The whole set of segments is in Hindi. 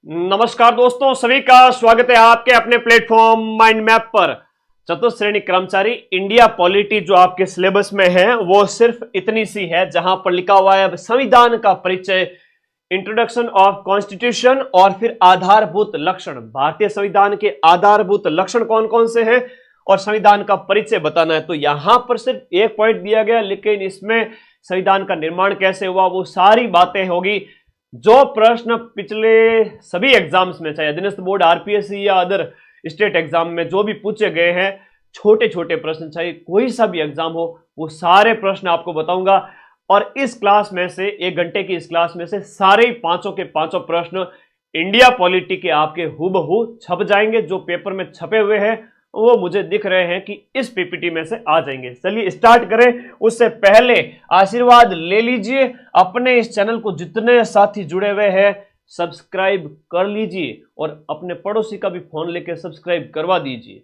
नमस्कार दोस्तों, सभी का स्वागत है आपके अपने प्लेटफॉर्म माइंड मैप पर। चतुर्थ श्रेणी कर्मचारी इंडिया पॉलिटी जो आपके सिलेबस में है वो सिर्फ इतनी सी है, जहां पर लिखा हुआ है संविधान का परिचय, इंट्रोडक्शन ऑफ कॉन्स्टिट्यूशन और फिर आधारभूत लक्षण। भारतीय संविधान के आधारभूत लक्षण कौन कौन से हैं और संविधान का परिचय बताना है। तो यहां पर सिर्फ एक पॉइंट दिया गया, लेकिन इसमें संविधान का निर्माण कैसे हुआ वो सारी बातें होगी। जो प्रश्न पिछले सभी एग्जाम्स में, चाहे अधीनस्थ बोर्ड, आरपीएससी या अदर स्टेट एग्जाम में जो भी पूछे गए हैं, छोटे छोटे प्रश्न, चाहे कोई सा भी एग्जाम हो, वो सारे प्रश्न आपको बताऊंगा। और इस क्लास में से, 1 घंटे की इस क्लास में से सारे पांचों के पांचों प्रश्न इंडिया पॉलिटी के आपके हूबहू छप जाएंगे। जो पेपर में छपे हुए हैं वो मुझे दिख रहे हैं कि इस पीपीटी में से आ जाएंगे। चलिए स्टार्ट करें। उससे पहले आशीर्वाद ले लीजिए, अपने इस चैनल को जितने साथी जुड़े हुए हैं सब्सक्राइब कर लीजिए और अपने पड़ोसी का भी फोन लेकर सब्सक्राइब करवा दीजिए।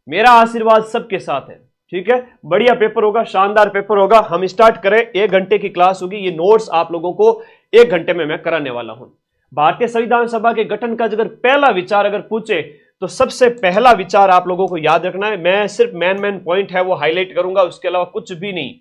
मेरा आशीर्वाद सबके साथ है, ठीक है। बढ़िया पेपर होगा, शानदार पेपर होगा। हम स्टार्ट करें। 1 घंटे की क्लास होगी। ये नोट्स आप लोगों को 1 घंटे में मैं कराने वाला हूं। भारतीय संविधान सभा के गठन का अगर पहला विचार अगर पूछे तो सबसे पहला विचार आप लोगों को याद रखना है। मैं सिर्फ मेन पॉइंट है वो हाईलाइट करूंगा, उसके अलावा कुछ भी नहीं।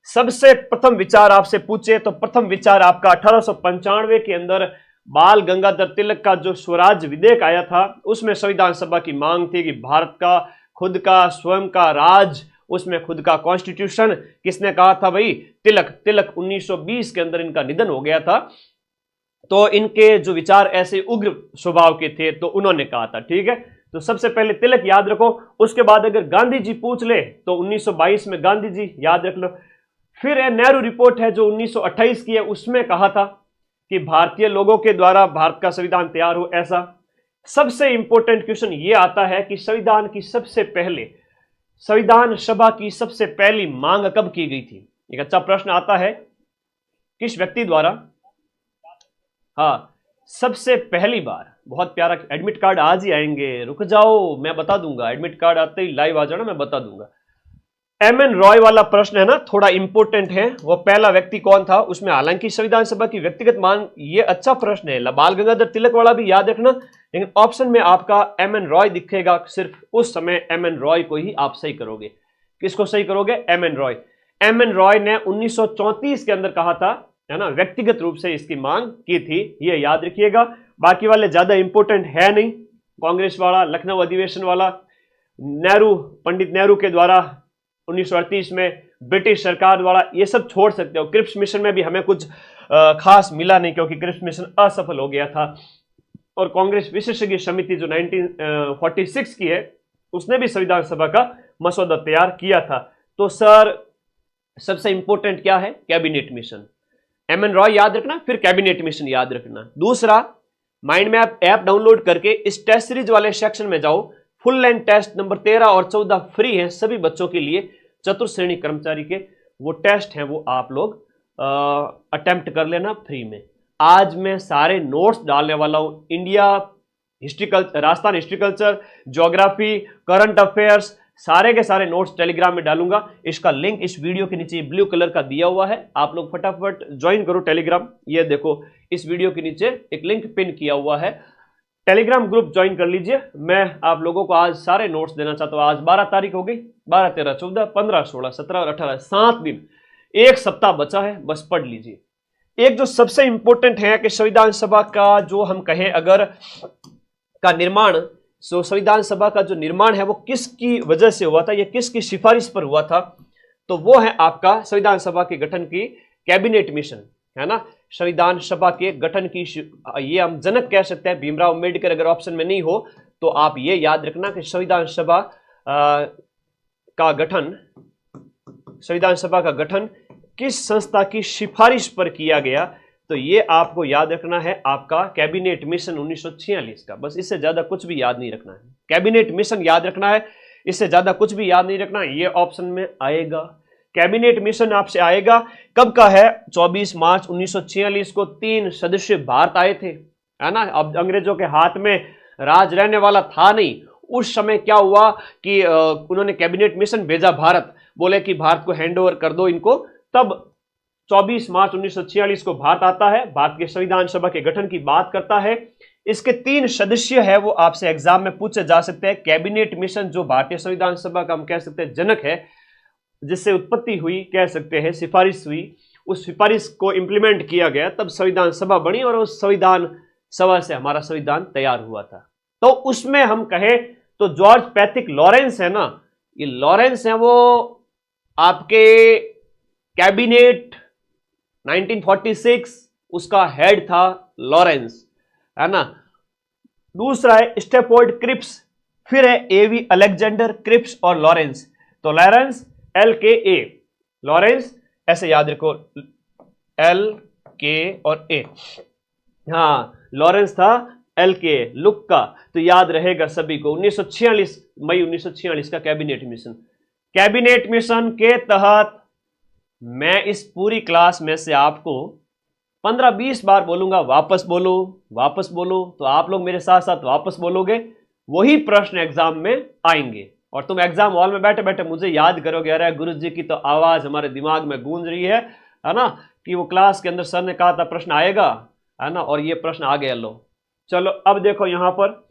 सबसे प्रथम विचार आपसे पूछे तो प्रथम विचार आपका 1895 के अंदर बाल गंगाधर तिलक का जो स्वराज विधेयक आया था, उसमें संविधान सभा की मांग थी कि भारत का खुद का स्वयं का राज, उसमें खुद का कॉन्स्टिट्यूशन। किसने कहा था भाई? तिलक 1920 के अंदर इनका निधन हो गया था। तो इनके जो विचार ऐसे उग्र स्वभाव के थे तो उन्होंने कहा था, ठीक है। तो सबसे पहले तिलक याद रखो। उसके बाद अगर गांधी जी पूछ ले तो 1922 में गांधी जी याद रख लो। फिर नेहरू रिपोर्ट है जो 1928 की है, उसमें कहा था कि भारतीय लोगों के द्वारा भारत का संविधान तैयार हो। ऐसा सबसे इंपॉर्टेंट क्वेश्चन ये आता है कि संविधान सभा की सबसे पहली मांग कब की गई थी? एक अच्छा प्रश्न आता है। किस व्यक्ति द्वारा? हाँ, सबसे पहली बार। बहुत प्यारा। एडमिट कार्ड आज ही आएंगे, रुक जाओ मैं बता दूंगा। एडमिट कार्ड आते ही लाइव आ जाना, मैं बता दूंगा। एमएन रॉय वाला प्रश्न है ना, थोड़ा इंपॉर्टेंट है। वो पहला व्यक्ति कौन था उसमें, हालांकि संविधान सभा की व्यक्तिगत मांग, ये अच्छा प्रश्न है। बाल गंगाधर तिलक वाला भी याद रखना, लेकिन ऑप्शन में आपका एमएन रॉय दिखेगा। सिर्फ उस समय एमएन रॉय को ही आप सही करोगे। किसको सही करोगे? एमएन रॉय। एमएन रॉय ने 1934 के अंदर कहा था, है ना, व्यक्तिगत रूप से इसकी मांग की थी, ये याद रखिएगा। बाकी वाले ज्यादा इंपॉर्टेंट है नहीं। कांग्रेस वाला, लखनऊ अधिवेशन वाला, पंडित नेहरू के द्वारा 1938 में, ब्रिटिश सरकार द्वारा, ये सब छोड़ सकते हो। क्रिप्स मिशन में भी हमें कुछ खास मिला नहीं, क्योंकि क्रिप्स मिशन असफल हो गया था। और कांग्रेस विशेषज्ञ समिति जो 1946 की है, उसने भी संविधान सभा का मसौदा तैयार किया था। तो सर सबसे इंपॉर्टेंट क्या है? Cabinet mission. एमएन रॉय याद रखना, फिर कैबिनेट मिशन याद रखना। दूसरा, माइंड मैप ऐप डाउनलोड करके इस टेस्ट सीरीज वाले सेक्शन में जाओ। फुल लेंथ टेस्ट नंबर 13 और 14 फ्री है सभी बच्चों के लिए, चतुर्थ श्रेणी कर्मचारी के। वो टेस्ट हैं वो आप लोग अटेम्प्ट कर लेना फ्री में। आज मैं सारे नोट्स डालने वाला हूं। India history culture, Rajasthan history culture, geography, current affairs, सारे के सारे नोट्स टेलीग्राम में डालूंगा। इसका लिंक इस वीडियो के नीचे ब्लू कलर का दिया हुआ है, आप लोग फटाफट ज्वाइन करो टेलीग्राम। ये देखो, इस वीडियो के नीचे एक लिंक पिन किया हुआ है, टेलीग्राम ग्रुप ज्वाइन कर लीजिए। मैं आप लोगों को आज सारे नोट्स देना चाहता हूं। आज 12 तारीख हो गई, 12, 13, 14, 15, 16, 17 और 18, 7 दिन, 1 सप्ताह बचा है, बस पढ़ लीजिए। एक जो सबसे इंपॉर्टेंट है कि संविधान सभा का जो हम कहें अगर का निर्माण, संविधान सभा का जो निर्माण है वो किसकी वजह से हुआ था, ये किसकी सिफारिश पर हुआ था? तो वो है आपका संविधान सभा के गठन की कैबिनेट मिशन, है ना। संविधान सभा के गठन की ये हम जनक कह सकते हैं भीमराव अम्बेडकर। अगर ऑप्शन में नहीं हो तो आप ये याद रखना कि संविधान सभा का गठन किस संस्था की सिफारिश पर किया गया। तो ये आपको याद रखना है, आपका कैबिनेट मिशन 1946 का। बस इससे ज्यादा कुछ भी याद नहीं रखना है। कैबिनेट मिशन याद रखना है, इससे ज्यादा कुछ भी याद नहीं रखना। ये ऑप्शन में आएगा। कैबिनेट मिशन आपसे आएगा। कब का है? 24 मार्च 1946 को 3 सदस्य भारत आए थे, है ना। अब अंग्रेजों के हाथ में राज रहने वाला था नहीं। उस समय क्या हुआ कि उन्होंने कैबिनेट मिशन भेजा भारत, बोले कि भारत को हैंड ओवर कर दो इनको। तब 24 मार्च 1946 को भारत आता है, भारत के संविधान सभा के गठन की बात करता है। इसके 3 सदस्य है वो आपसे एग्जाम में पूछे जा सकते हैं। कैबिनेट मिशन जो भारतीय संविधान सभा का हम कह सकते हैं जनक है, जिससे उत्पत्ति हुई, कह सकते हैं सिफारिश हुई, उस सिफारिश को इंप्लीमेंट किया गया, तब संविधान सभा बनी और उस संविधान सभा से हमारा संविधान तैयार हुआ था। तो उसमें हम कहें तो जॉर्ज पैट्रिक लॉरेंस है ना, ये लॉरेंस है वो आपके कैबिनेट 1946 उसका हेड था लॉरेंस, है ना। दूसरा है स्टेफोर्ड क्रिप्स, फिर है एवी अलेक्जेंडर क्रिप्स और लॉरेंस। तो लॉरेंस LKA, लॉरेंस ऐसे याद रखो, LK और A। हाँ, लॉरेंस था LKA, लुक का, तो याद रहेगा सभी को। 1946 मई 1946 का कैबिनेट मिशन। कैबिनेट मिशन के तहत मैं इस पूरी क्लास में से आपको 15-20 बार बोलूंगा, वापस बोलो वापस बोलो, तो आप लोग मेरे साथ साथ वापस बोलोगे, वही प्रश्न एग्जाम में आएंगे और तुम एग्जाम हॉल में बैठे बैठे मुझे याद करोगे, अरे गुरुजी की तो आवाज हमारे दिमाग में गूंज रही है ना, कि वो क्लास के अंदर सर ने कहा था प्रश्न आएगा, है ना, और ये प्रश्न आ गया। लो चलो अब देखो यहां पर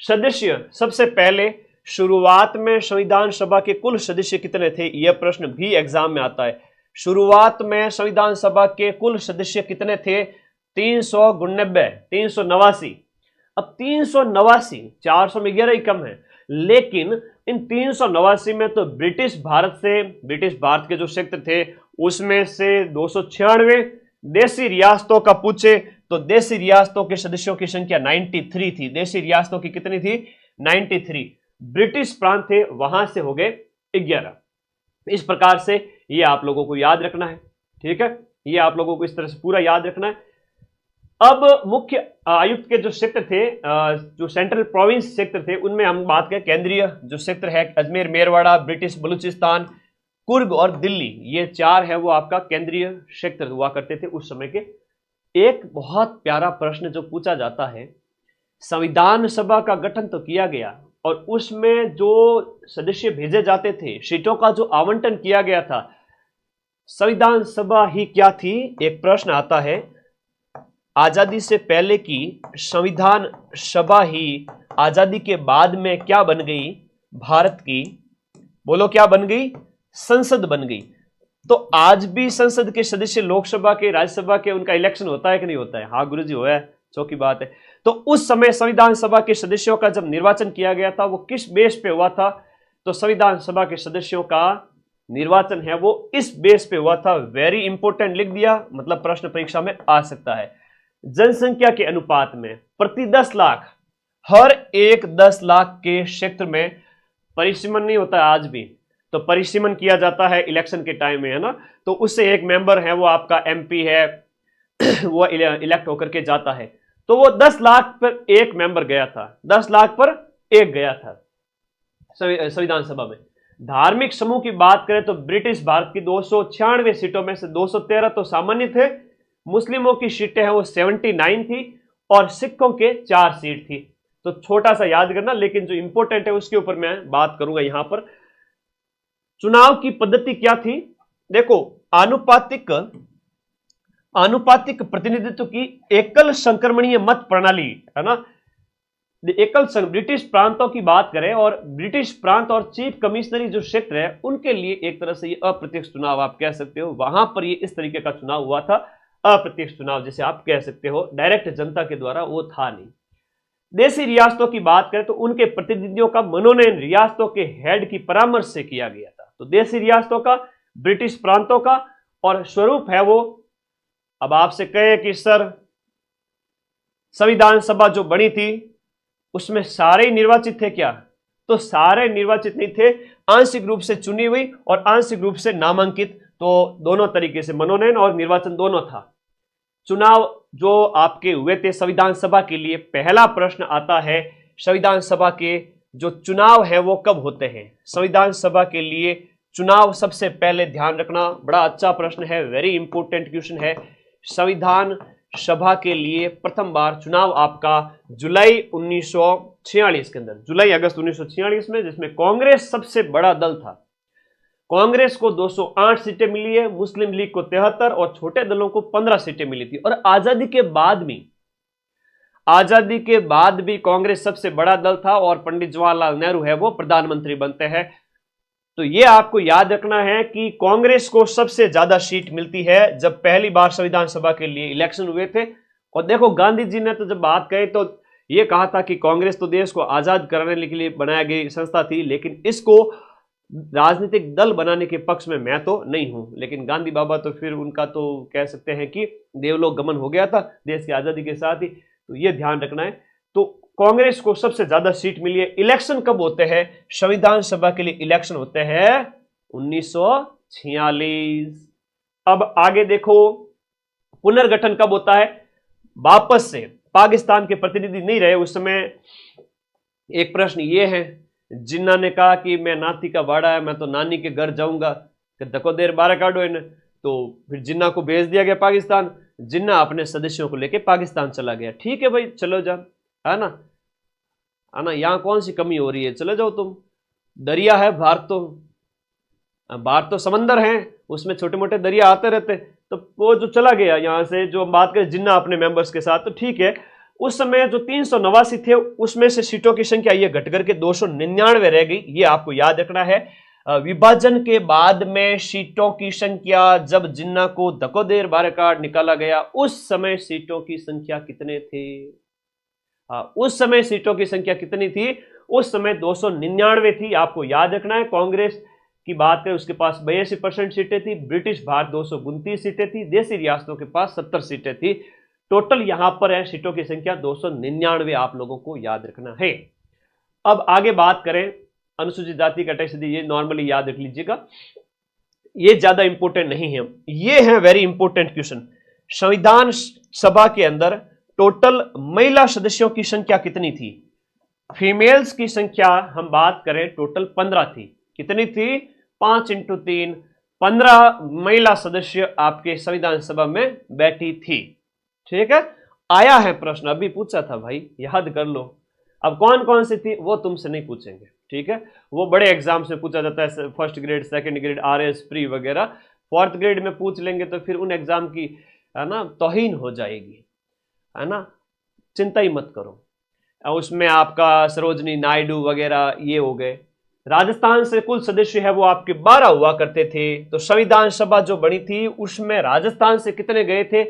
सदस्य, सबसे पहले शुरुआत में संविधान सभा के कुल सदस्य कितने थे, यह प्रश्न भी एग्जाम में आता है। शुरुआत में संविधान सभा के कुल सदस्य कितने थे, 389। अब 389, 400 में 11 ही कम है, लेकिन इन 389 में तो ब्रिटिश भारत के जो क्षेत्र थे उसमें से 296 देसी रियासतों का पूछे तो देसी रियासतों के सदस्यों की संख्या 93 थी। देसी रियासतों की कितनी थी, 93। ब्रिटिश प्रांत थे, वहां से हो गए 11। इस प्रकार से ये आप लोगों को याद रखना है, ठीक है, ये आप लोगों को इस तरह से पूरा याद रखना है। अब मुख्य आयुक्त के जो क्षेत्र थे, जो सेंट्रल प्रोविंस क्षेत्र थे, उनमें हम बात करें केंद्रीय जो क्षेत्र है, अजमेर, मेरवाड़ा, ब्रिटिश बलूचिस्तान, कुर्ग और दिल्ली, ये 4 है वो आपका केंद्रीय क्षेत्र हुआ करते थे उस समय के। एक बहुत प्यारा प्रश्न जो पूछा जाता है, संविधान सभा का गठन तो किया गया और उसमें जो सदस्य भेजे जाते थे, सीटों का जो आवंटन किया गया था, संविधान सभा ही क्या थी। एक प्रश्न आता है, आजादी से पहले की संविधान सभा ही आजादी के बाद में क्या बन गई, भारत की, बोलो क्या बन गई, संसद बन गई। तो आज भी संसद के सदस्य लोकसभा के, राज्यसभा के, उनका इलेक्शन होता है कि नहीं होता है, हाँ गुरुजी हुआ है, चौकी बात है। तो उस समय संविधान सभा के सदस्यों का जब निर्वाचन किया गया था वो किस बेस पे हुआ था, तो संविधान सभा के सदस्यों का निर्वाचन है वो इस बेस पे हुआ था। वेरी इंपॉर्टेंट लिख दिया, मतलब प्रश्न परीक्षा में आ सकता है। जनसंख्या के अनुपात में प्रति 10 लाख, हर एक 10 लाख के क्षेत्र में परिसीमन नहीं होता है आज भी, तो परिसीमन किया जाता है इलेक्शन के टाइम में, है ना। तो उससे एक मेंबर है वो आपका MP है, वो इलेक्ट होकर के जाता है। तो वो 10 लाख पर एक मेंबर गया था, 10 लाख पर एक गया था संविधान सभा में। धार्मिक समूह की बात करें तो ब्रिटिश भारत की 296 सीटों में से 213 तो सामान्य थे, मुस्लिमों की सीटें हैं वो 79 थी और सिखों के 4 सीट थी। तो छोटा सा याद करना, लेकिन जो इंपॉर्टेंट है उसके ऊपर मैं बात करूंगा। यहां पर चुनाव की पद्धति क्या थी, देखो आनुपातिक प्रतिनिधित्व की एकल संक्रमणीय मत प्रणाली, है ना। ब्रिटिश प्रांतों की बात करें और ब्रिटिश प्रांत और चीफ कमिश्नरी जो क्षेत्र है उनके लिए एक तरह से ये अप्रत्यक्ष चुनाव आप कह सकते हो, वहां पर ये इस तरीके का चुनाव हुआ था, अप्रत्यक्ष चुनाव जैसे आप कह सकते हो, डायरेक्ट जनता के द्वारा वो था नहीं। देशी रियासतों की बात करें तो उनके प्रतिनिधियों का मनोनयन रियासतों के हेड की परामर्श से किया गया था। तो देशी रियासतों का, ब्रिटिश प्रांतों का, और स्वरूप है वो, अब आपसे कहे कि सर संविधान सभा जो बनी थी उसमें सारे निर्वाचित थे क्या, तो सारे निर्वाचित नहीं थे, आंशिक रूप से चुनी हुई और आंशिक रूप से नामांकित, तो दोनों तरीके से मनोनयन और निर्वाचन दोनों था। चुनाव जो आपके हुए थे संविधान सभा के लिए, पहला प्रश्न आता है संविधान सभा के जो चुनाव है वो कब होते हैं। संविधान सभा के लिए चुनाव सबसे पहले ध्यान रखना, बड़ा अच्छा प्रश्न है, वेरी इंपॉर्टेंट क्वेश्चन है। संविधान सभा के लिए प्रथम बार चुनाव आपका जुलाई 1946 के अंदर, जुलाई अगस्त 1946 में, जिसमें कांग्रेस सबसे बड़ा दल था। कांग्रेस को 208 सीटें मिली है, मुस्लिम लीग को 73 और छोटे दलों को 15 सीटें मिली थी। और आजादी के बाद भी आजादी के बाद भी कांग्रेस सबसे बड़ा दल था और पंडित जवाहरलाल नेहरू है वो प्रधानमंत्री बनते हैं। तो ये आपको याद रखना है कि कांग्रेस को सबसे ज्यादा सीट मिलती है जब पहली बार संविधान सभा के लिए इलेक्शन हुए थे। और देखो गांधी जी ने तो जब बात कही तो ये कहा था कि कांग्रेस तो देश को आजाद कराने के लिए बनाई गई संस्था थी, लेकिन इसको राजनीतिक दल बनाने के पक्ष में मैं तो नहीं हूं। लेकिन गांधी बाबा तो फिर उनका तो कह सकते हैं कि देवलोक गमन हो गया था देश की आजादी के साथ ही, तो ये ध्यान रखना है। तो कांग्रेस को सबसे ज्यादा सीट मिली है। इलेक्शन कब होते हैं? संविधान सभा के लिए इलेक्शन होते हैं 1946। अब आगे देखो पुनर्गठन कब होता है? वापस से पाकिस्तान के प्रतिनिधि नहीं रहे उस समय। एक प्रश्न ये है, जिन्ना ने कहा कि मैं नाती का बाड़ा है, मैं तो नानी के घर जाऊंगा, धको देर बारह काटो इन्हें। तो फिर जिन्ना को भेज दिया गया पाकिस्तान। जिन्ना अपने सदस्यों को लेकर पाकिस्तान चला गया। ठीक है भाई, चलो जा, है ना, यहां कौन सी कमी हो रही है, चले जाओ तुम। दरिया है बाहर तो समंदर है, उसमें छोटे मोटे दरिया आते रहते। तो वो जो चला गया यहां से, जो बात करें जिन्ना अपने मेंबर्स के साथ, तो ठीक है। उस समय जो 389 थे उसमें से सीटों की संख्या ये घट करके 299 रह गई। ये आपको याद रखना है। विभाजन के बाद में सीटों की संख्या, जब जिन्ना को धकोदेर बारकाट निकाला गया उस समय सीटों की संख्या कितने थे? उस समय सीटों की संख्या कितनी थी? उस समय 299 थी। आपको याद रखना है। कांग्रेस की बात करें उसके पास 82% सीटें थी। ब्रिटिश भारत 229 सीटें थी। देसी रियासतों के पास 70 सीटें थी। टोटल यहां पर है सीटों की संख्या 299। आप लोगों को याद रखना है। अब आगे बात करें अनुसूचित जाति कैटेगरी, ये नॉर्मली याद रख लीजिएगा, ये ज्यादा इंपॉर्टेंट नहीं है। ये है वेरी इंपॉर्टेंट क्वेश्चन। संविधान सभा के अंदर टोटल महिला सदस्यों की संख्या कितनी थी? फीमेल्स की संख्या हम बात करें टोटल 15 थी। कितनी थी? 5 × 3, 15 महिला सदस्य आपके संविधान सभा में बैठी थी। ठीक है, आया है प्रश्न, अभी पूछा था भाई, याद कर लो। अब कौन कौन सी थी वो तुमसे नहीं पूछेंगे, ठीक है, वो बड़े एग्जाम्स में पूछा जाता है, first grade, second grade, RS pre वगैरह। फोर्थ ग्रेड में पूछ लेंगे तो फिर उन एग्जाम की, है ना, तौहीन हो जाएगी, है ना, चिंता ही मत करो। उसमें आपका सरोजनी नायडू वगैरह ये हो गए। राजस्थान से कुल सदस्य है वो आपके 12 हुआ करते थे। तो संविधान सभा जो बनी थी उसमें राजस्थान से कितने गए थे?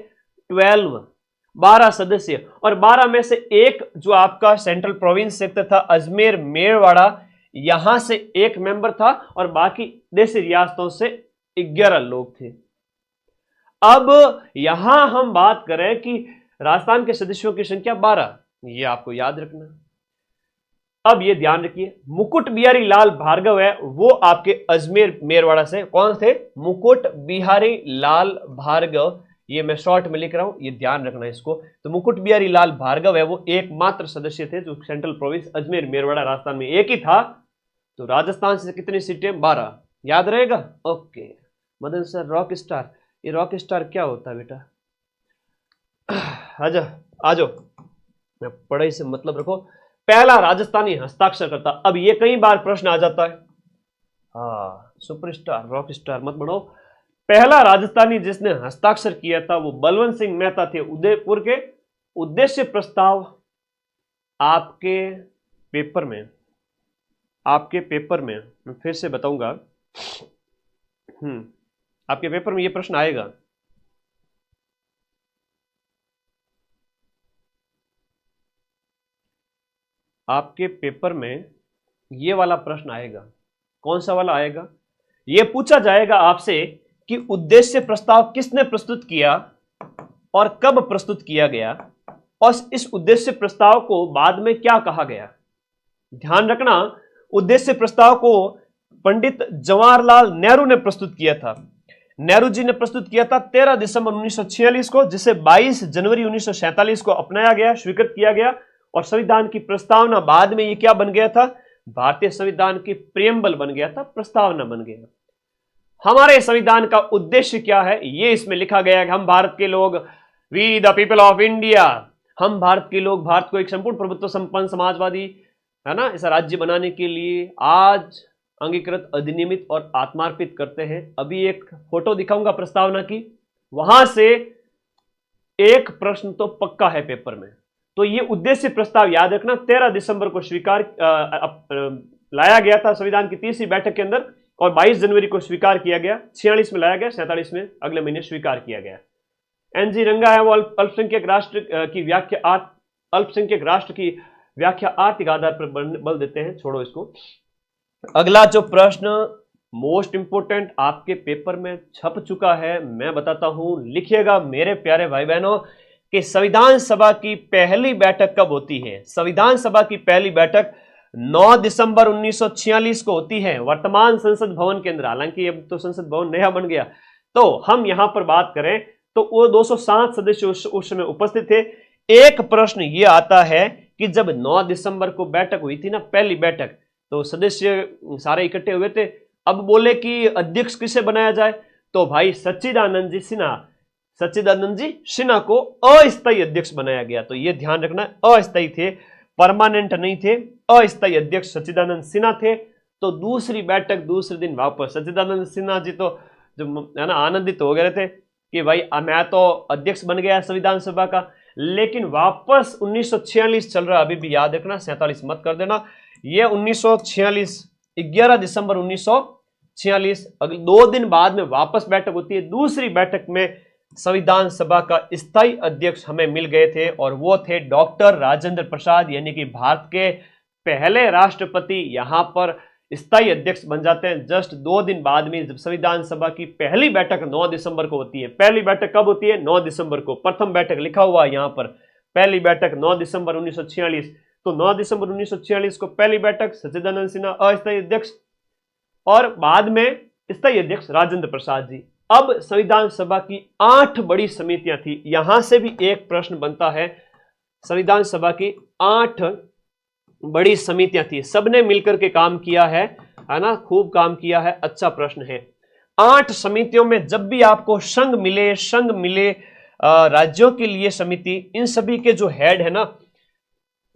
12 सदस्य। और 12 में से एक जो आपका सेंट्रल प्रोविंस सेक्टर था अजमेर मेरवाड़ा, यहां से एक मेंबर था और बाकी देसी रियासतों से 11 लोग थे। अब यहां हम बात करें कि राजस्थान के सदस्यों की संख्या 12, ये आपको याद रखना। अब ये ध्यान रखिए, मुकुट बिहारी लाल भार्गव है वो आपके अजमेर मेरवाड़ा से। कौन थे? मुकुट बिहारी लाल भार्गव। ये मैं शॉर्ट में लिख रहा हूं, ये ध्यान रखना इसको। तो मुकुट बिहारी लाल भार्गव है वो एकमात्र सदस्य थे जो सेंट्रल प्रोविंस अजमेर मेरवाड़ा राजस्थान में एक ही था। तो राजस्थान से कितनी सीटें? 12। याद रहेगा? Okay. Madan sir rock star, ये रॉक स्टार क्या होता है बेटा? आ जाओ, पढ़ाई से मतलब रखो। पहला राजस्थानी हस्ताक्षर करता। अब ये कई बार प्रश्न आ जाता है। हाँ, सुपरस्टार रॉक स्टार मत बढ़ो। पहला राजस्थानी जिसने हस्ताक्षर किया था वो बलवंत सिंह मेहता थे उदयपुर के। उद्देश्य प्रस्ताव आपके पेपर में मैं फिर से बताऊंगा। आपके पेपर में ये प्रश्न आएगा। आपके पेपर में ये वाला प्रश्न आएगा। कौन सा वाला आएगा? ये पूछा जाएगा आपसे कि उद्देश्य प्रस्ताव किसने प्रस्तुत किया और कब प्रस्तुत किया गया और इस उद्देश्य प्रस्ताव को बाद में क्या कहा गया। ध्यान रखना, उद्देश्य प्रस्ताव को पंडित जवाहरलाल नेहरू ने प्रस्तुत किया था। नेहरू जी ने प्रस्तुत किया था 13 दिसंबर 1946 को, जिसे 22 जनवरी 1947 को अपनाया गया, स्वीकृत किया गया। और संविधान की प्रस्तावना बाद में ये क्या बन गया था? भारतीय संविधान की प्रियम्बल बन गया था, प्रस्तावना बन गया। हमारे संविधान का उद्देश्य क्या है ये इसमें लिखा गया है कि हम भारत के लोग, we the people of India, हम भारत के लोग भारत को एक संपूर्ण प्रभुत्व संपन्न समाजवादी, है ना, ऐसा राज्य बनाने के लिए आज अंगीकृत, अधिनियमित और आत्मार्पित करते हैं। अभी एक फोटो दिखाऊंगा प्रस्तावना की, वहां से एक प्रश्न तो पक्का है पेपर में। तो ये उद्देश्य प्रस्ताव याद रखना 13 दिसंबर को लाया गया था संविधान की 30वीं बैठक के अंदर, और 22 जनवरी को स्वीकार किया गया। 46 में लाया गया, 47 में अगले महीने स्वीकार किया गया। एनजी रंगा है वो अल्पसंख्यक राष्ट्र की व्याख्या, अल्पसंख्यक राष्ट्र की व्याख्या आर्थिक आधार पर बल देते हैं। छोड़ो इसको। अगला जो प्रश्न मोस्ट इंपोर्टेंट आपके पेपर में छप चुका है, मैं बताता हूं, लिखिएगा मेरे प्यारे भाई बहनों कि संविधान सभा की पहली बैठक कब होती है। संविधान सभा की पहली बैठक 9 दिसंबर 1946 को होती है, वर्तमान संसद भवन के अंदर। हालांकि अब तो संसद भवन नया बन गया। तो हम यहां पर बात करें तो वो 207 सदस्य उस समय उपस्थित थे। एक प्रश्न ये आता है कि जब 9 दिसंबर को बैठक हुई थी ना, पहली बैठक, तो सदस्य सारे इकट्ठे हुए थे। अब बोले कि अध्यक्ष किसे बनाया जाए, तो भाई सच्चिदानंद जी सिन्हा को अस्थायी अध्यक्ष बनाया गया। तो ये ध्यान रखना, अस्थायी थे, परमानेंट नहीं थे, अस्थायी अध्यक्ष सच्चिदानंद सिन्हा थे। तो दूसरी बैठक दूसरे दिन वापस, सच्चिदानंद सिन्हा जी तो जो है ना आनंदित हो गए थे कि भाई मैं तो अध्यक्ष बन गया संविधान सभा का। लेकिन वापस 1946 चल रहा, अभी भी याद रखना, 47 मत कर देना। ये 1946 11 दिसंबर 1946 अगले 2 दिन बाद में वापस बैठक होती है। दूसरी बैठक में संविधान सभा का स्थायी अध्यक्ष हमें मिल गए थे, और वो थे डॉक्टर राजेंद्र प्रसाद, यानी कि भारत के पहले राष्ट्रपति यहां पर स्थायी अध्यक्ष बन जाते हैं। जस्ट 2 दिन बाद में जब संविधान सभा की पहली बैठक 9 दिसंबर को होती है। पहली बैठक कब होती है? 9 दिसंबर को। प्रथम बैठक लिखा हुआ है यहां पर, पहली बैठक 9 दिसंबर 1946। तो 9 दिसंबर 1946 को पहली बैठक, सच्चिदानंद सिन्हा अस्थायी अध्यक्ष, और बाद में स्थायी अध्यक्ष राजेंद्र प्रसाद जी। अब संविधान सभा की 8 बड़ी समितियां थी। यहां से भी एक प्रश्न बनता है, संविधान सभा की 8 बड़ी समितियां थी, सबने मिलकर के काम किया है ना, खूब काम किया है। अच्छा प्रश्न है। 8 समितियों में जब भी आपको संघ मिले राज्यों के लिए समिति, इन सभी के जो हेड है ना,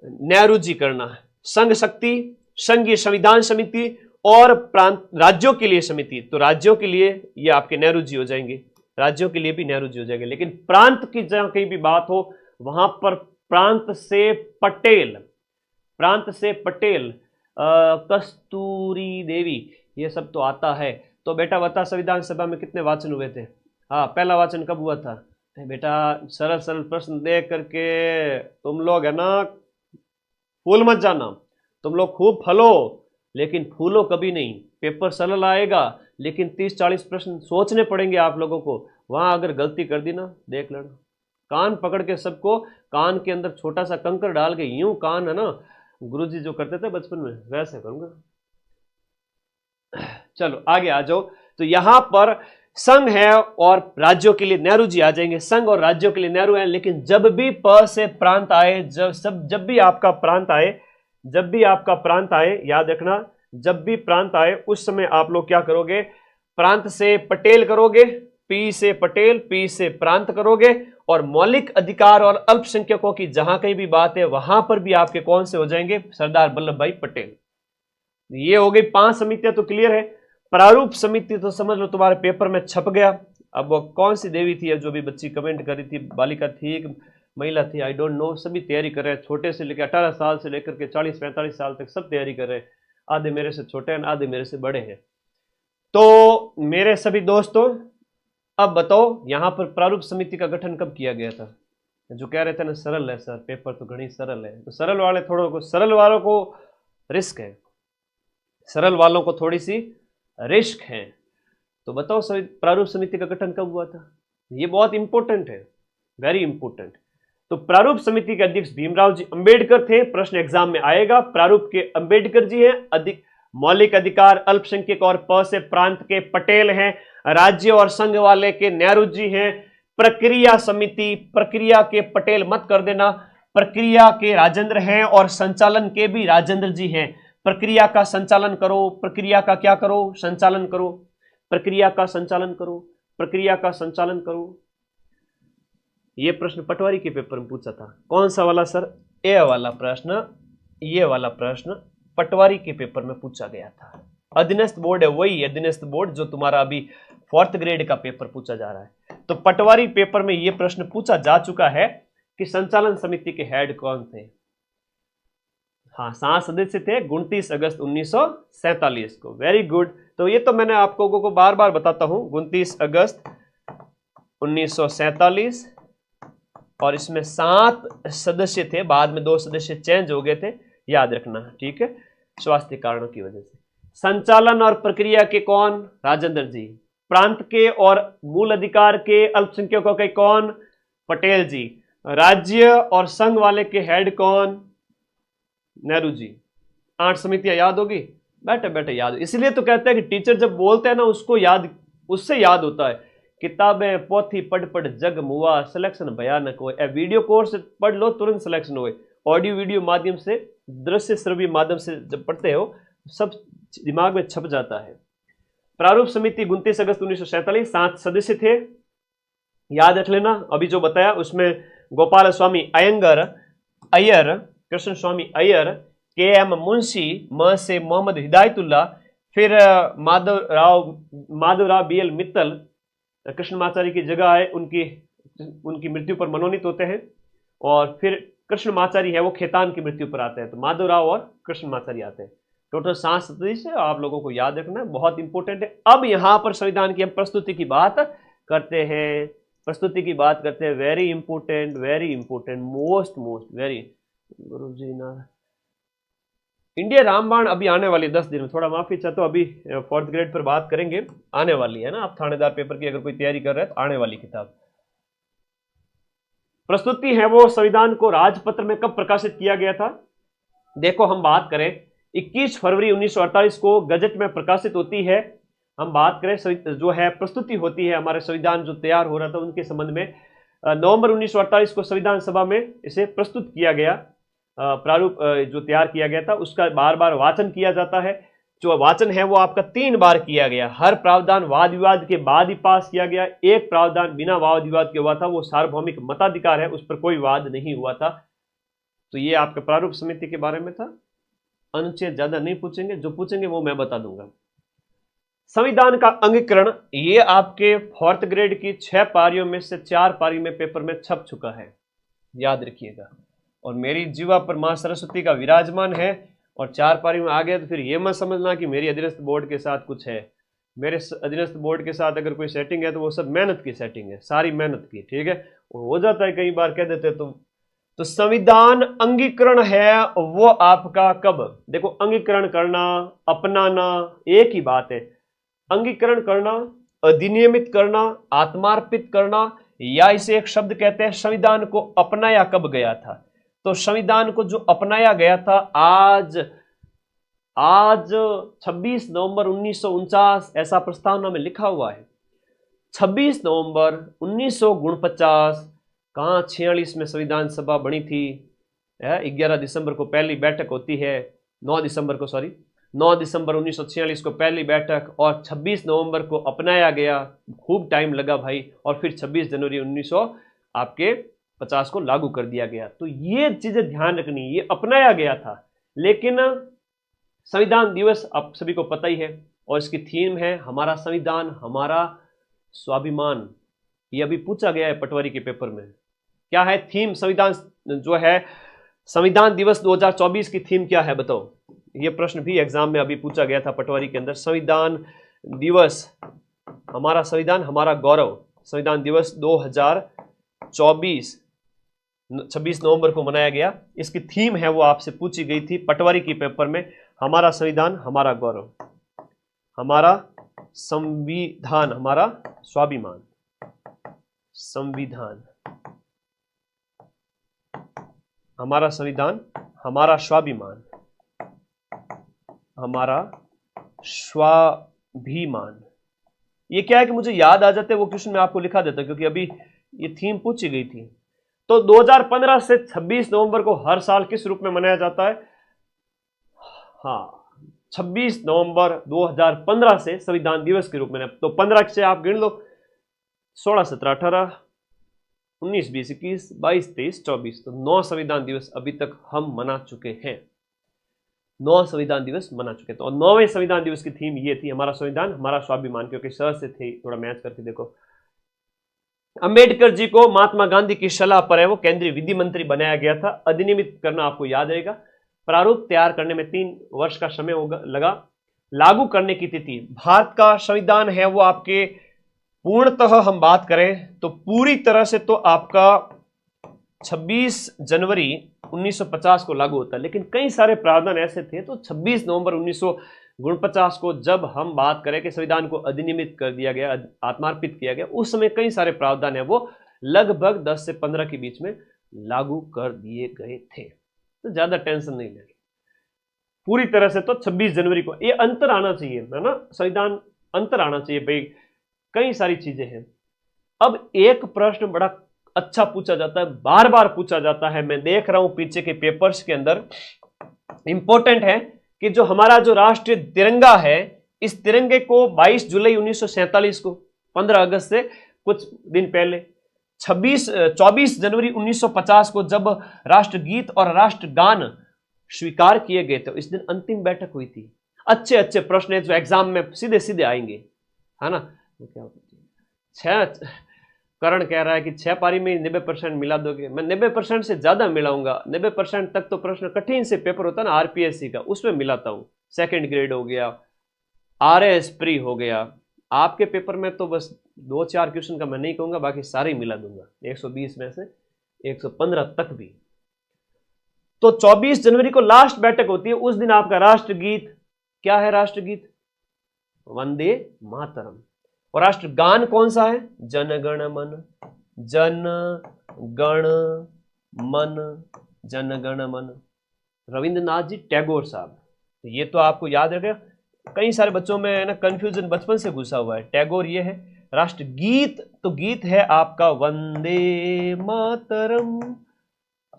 नेहरू जी करना है। संघ शक्ति, संघीय संविधान समिति और प्रांत राज्यों के लिए समिति, तो राज्यों के लिए ये आपके नेहरू जी हो जाएंगे, राज्यों के लिए भी नेहरू जी हो जाएंगे। लेकिन प्रांत की जहां कहीं भी बात हो, वहां पर प्रांत से पटेल, कस्तूरी देवी, ये सब तो आता है। तो बेटा बता, संविधान सभा में कितने वाचन हुए थे? हाँ, पहला वाचन कब हुआ था? बेटा सरल प्रश्न देख करके तुम लोग है ना फूल मत जाना, तुम लोग खूब फलो लेकिन फूलो कभी नहीं। पेपर सरल आएगा लेकिन 30-40 प्रश्न सोचने पड़ेंगे आप लोगों को। वहां अगर गलती कर दी ना, देख लेना, कान पकड़ के सबको कान के अंदर छोटा सा कंकर डाल के यूं कान है ना, गुरुजी जो करते थे बचपन में, वैसे करूंगा। चलो आगे आ जाओ। तो यहां पर संघ है और राज्यों के लिए नेहरू जी आ जाएंगे। संघ और राज्यों के लिए नेहरू है। लेकिन जब भी प से प्रांत आए, जब भी आपका प्रांत आए, याद रखना, जब भी प्रांत आए उस समय आप लोग क्या करोगे? प्रांत से पटेल करोगे, पी से पटेल, पी से प्रांत करोगे, और मौलिक अधिकार और अल्पसंख्यकों की जहां कहीं भी बात है वहां पर भी आपके कौन से हो जाएंगे? सरदार वल्लभ भाई पटेल। ये हो गई 5 समितियां, तो क्लियर है। प्रारूप समिति तो समझ लो तुम्हारे पेपर में छप गया। अब वो कौन सी देवी थी जो भी बच्ची कमेंट करी थी, बालिका थी, एक महिला थी, आई डोंट नो। सभी तैयारी कर रहे हैं, छोटे से लेकर 18 साल से लेकर के 40-45 साल तक सब तैयारी कर रहे हैं। आधे मेरे से छोटे हैं, आधे मेरे से बड़े हैं। तो मेरे सभी दोस्तों, अब बताओ यहां पर प्रारूप समिति का गठन कब किया गया था? जो कह रहे थे ना सरल है सर, पेपर तो घनी सरल है, तो सरल वालों को रिस्क है, सरल वालों को थोड़ी सी रिस्क है। तो बताओ प्रारूप समिति का गठन कब हुआ था? ये बहुत इंपॉर्टेंट है, वेरी इंपॉर्टेंट। तो प्रारूप समिति के अध्यक्ष भीमराव जी अंबेडकर थे। प्रश्न एग्जाम में आएगा। प्रारूप के अंबेडकर जी हैं। मौलिक अधिकार अल्पसंख्यक और प से प्रांत के पटेल हैं। राज्य और संघ वाले के नेहरू जी हैं। प्रक्रिया समिति, प्रक्रिया के पटेल मत कर देना, प्रक्रिया के राजेंद्र हैं और संचालन के भी राजेंद्र जी हैं। प्रक्रिया का संचालन करो, प्रक्रिया का क्या करो? संचालन करो, प्रक्रिया का संचालन करो, प्रक्रिया का संचालन करो। यह प्रश्न पटवारी के पेपर में पूछा था। कौन सा वाला सर? ए वाला प्रश्न, ये वाला प्रश्न पटवारी के पेपर में पूछा गया था। अधीनस्थ बोर्ड है, वही अधीनस्थ बोर्ड जो तुम्हारा अभी 4th ग्रेड का पेपर पूछा जा रहा है। तो पटवारी पेपर में यह प्रश्न पूछा जा चुका है कि संचालन समिति के हेड कौन थे? हाँ, 7 सदस्य थे 29 अगस्त 1947 को। Very good. तो ये तो मैंने आपको को बार बार बताता हूं, 29 अगस्त 1947, और इसमें 7 सदस्य थे, बाद में 2 सदस्य चेंज हो गए थे, याद रखना, ठीक है, स्वास्थ्य कारणों की वजह से। संचालन और प्रक्रिया के कौन? राजेंद्र जी। प्रांत के और मूल अधिकार के अल्पसंख्यकों के कौन? पटेल जी। राज्य और संघ वाले के हेड कौन? नेहरू जी। 8 समितियां याद होगी, बैठे बैठे याद। इसलिए तो कहते हैं कि टीचर जब बोलते हैं ना, उसको याद, उससे याद होता है। किताबें पोथी पढ़ पढ़ जग मुआ, सिलेक्शन भयानक हो। वीडियो कोर्स पढ़ लो, तुरंत सिलेक्शन हो। ऑडियो वीडियो माध्यम से, दृश्य श्रव्य माध्यम से जब पढ़ते हो, सब दिमाग में छप जाता है। प्रारूप समिति 29 अगस्त 1947, 7 सदस्य थे, याद रख लेना। अभी जो बताया उसमें गोपाल स्वामी अय्यर, कृष्ण स्वामी अय्यर, के.एम. मुंशी, म से मोहम्मद हिदायतुल्लाह, फिर माधवराव बी.एल. मित्तल, कृष्णमाचार्य की जगह है, उनकी मृत्यु पर मनोनीत होते हैं। और फिर कृष्णमाचार्य है वो खेतान की मृत्यु पर आते हैं, तो माधवराव और कृष्णमाचार्य आते हैं। टोटल 7 सदस्य आप लोगों को याद रखना है, बहुत इंपॉर्टेंट है। अब यहां पर संविधान की हम प्रस्तुति की बात करते हैं, वेरी इंपॉर्टेंट, मोस्ट वेरी। गुरु जी ना, इंडिया रामबाण अभी आने वाली 10 दिन में, थोड़ा माफी चाहता हूं, अभी 4th ग्रेड पर बात करेंगे, आने वाली है ना। आप थानेदार पेपर की अगर कोई तैयारी कर रहे हैं तो आने वाली किताब। प्रस्तुति है वो संविधान को राजपत्र में कब प्रकाशित किया गया था? देखो, हम बात करें 21 फरवरी 1948 को गजट में प्रकाशित होती है। हम बात करें जो है प्रस्तुति होती है, हमारे संविधान जो तैयार हो रहा था उनके संबंध में, नवंबर 1948 को संविधान सभा में इसे प्रस्तुत किया गया। प्रारूप जो तैयार किया गया था उसका बार बार वाचन किया जाता है। जो वाचन है वो आपका 3 बार किया गया। हर प्रावधान वाद विवाद के बाद ही पास किया गया। एक प्रावधान बिना वाद विवाद के हुआ था, वो सार्वभौमिक मताधिकार है, उस पर कोई वाद नहीं हुआ था। तो ये आपके प्रारूप समिति के बारे में था। अनुच्छेद ज्यादा नहीं पूछेंगे, जो पूछेंगे वो मैं बता दूंगा। संविधान का अंगीकरण, ये आपके 4th ग्रेड की 6 पारियों में से 4 पारी में पेपर में छप चुका है, याद रखिएगा। और मेरी जीवा पर मां सरस्वती का विराजमान है, और 4 पारी में आ गया तो फिर ये मत समझना कि मेरी अधीनस्थ बोर्ड के साथ कुछ है। मेरे अधीनस्थ बोर्ड के साथ अगर कोई सेटिंग है तो वो सब मेहनत की सेटिंग है, सारी मेहनत की, ठीक है। हो जाता है कई बार कह देते तो संविधान अंगीकरण है वो आपका कब? देखो, अंगीकरण करना, अपनाना एक ही बात है। अंगीकरण करना, अधिनियमित करना, आत्मार्पित करना, या इसे एक शब्द कहते हैं संविधान को अपनाया कब गया था? तो संविधान को जो अपनाया गया था आज 26 नवंबर 1949, ऐसा प्रस्तावना में लिखा हुआ है। 26 नवंबर 1949, कहां 46 में संविधान सभा बनी थी। 11 दिसंबर को पहली बैठक होती है, 9 दिसंबर 1946 को पहली बैठक, और 26 नवंबर को अपनाया गया। खूब टाइम लगा भाई, और फिर 26 जनवरी 1950 को लागू कर दिया गया। तो ये चीजें ध्यान रखनी, ये अपनाया गया था। लेकिन संविधान दिवस आप सभी को पता ही है, और इसकी थीम है हमारा संविधान हमारा स्वाभिमान। ये अभी पूछा गया है पटवारी के पेपर में, क्या है थीम? संविधान जो है, संविधान दिवस 2024 की थीम क्या है बताओ? ये प्रश्न भी एग्जाम में अभी पूछा गया था पटवारी के अंदर। संविधान दिवस, हमारा संविधान हमारा गौरव, संविधान दिवस 2024 26 नवंबर को मनाया गया। इसकी थीम है वो आपसे पूछी गई थी पटवारी की पेपर में, हमारा संविधान हमारा गौरव, हमारा संविधान हमारा स्वाभिमान। संविधान, हमारा संविधान हमारा स्वाभिमान, हमारा स्वाभिमान। ये क्या है कि मुझे याद आ जाते, वो क्वेश्चन में आपको लिखा देता, क्योंकि अभी ये थीम पूछी गई थी। तो 2015 से 26 नवंबर को हर साल किस रूप में मनाया जाता है? हाँ, 26 नवंबर 2015 से संविधान दिवस के रूप में। तो 15 से आप गिन लो, 16, 17, 18, 19, 20, 21, 22, 23, 24, तो 9 संविधान दिवस अभी तक हम मना चुके हैं। 9 संविधान दिवस मना चुके। तो 9वें संविधान दिवस की थीम ये थी, हमारा संविधान हमारा स्वाभिमान, क्योंकि सर से थे, थोड़ा मैच करके देखो। अंबेडकर जी को महात्मा गांधी की सलाह पर है वो केंद्रीय विधि मंत्री बनाया गया था। अधिनियमित करना आपको याद रहेगा। प्रारूप तैयार करने में 3 वर्ष का समय लगा। लागू करने की तिथि, भारत का संविधान है वो आपके पूर्णतः हम बात करें तो पूरी तरह से तो आपका 26 जनवरी 1950 को लागू होता है, लेकिन कई सारे प्रावधान ऐसे थे तो 26 नवंबर 1949 को जब हम बात करें कि संविधान को अधिनियमित कर दिया गया, आत्मार्पित किया गया, उस समय कई सारे प्रावधान है वो लगभग 10 से 15 के बीच में लागू कर दिए गए थे। तो ज्यादा टेंशन नहीं लेंगे। पूरी तरह से तो 26 जनवरी को ये अंतर आना चाहिए, है ना, संविधान अंतर आना चाहिए भाई, कई सारी चीजें हैं। अब एक प्रश्न बड़ा अच्छा पूछा जाता है, बार बार पूछा जाता है, मैं देख रहा हूं पीछे के पेपर्स के अंदर, इंपॉर्टेंट है कि जो हमारा जो राष्ट्रीय तिरंगा है, इस तिरंगे को 22 जुलाई 1947 को, 15 अगस्त से कुछ दिन पहले, 24 जनवरी 1950 को जब राष्ट्रगीत और राष्ट्रगान स्वीकार किए गए थे, इस दिन अंतिम बैठक हुई थी। अच्छे अच्छे प्रश्न है जो एग्जाम में सीधे सीधे आएंगे, है ना। क्या करण कह रहा है कि 6 पारी में 90% मिला दोगे, मैं 90% से ज्यादा मिलाऊंगा। 90% तक तो प्रश्न कठिन से पेपर होता है ना आरपीएससी का, उसमें मिलाता हूं। सेकंड ग्रेड हो गया, आरएस प्री हो गया, आपके पेपर में तो बस 2-4 क्वेश्चन का मैं नहीं कहूंगा, बाकी सारे मिला दूंगा, 120 में से 115 तक भी। तो 24 जनवरी को लास्ट बैठक होती है, उस दिन आपका राष्ट्रगीत क्या है, राष्ट्रगीत वंदे मातरम, और राष्ट्रगान कौन सा है, जन गण मन, जन गण मन, जन गण मन, रविंद्रनाथ जी टैगोर साहब। तो ये तो आपको याद रखेगा, कई सारे बच्चों में ना कंफ्यूजन बचपन से घुसा हुआ है। टैगोर ये है। राष्ट्रगीत तो गीत है आपका वंदे मातरम,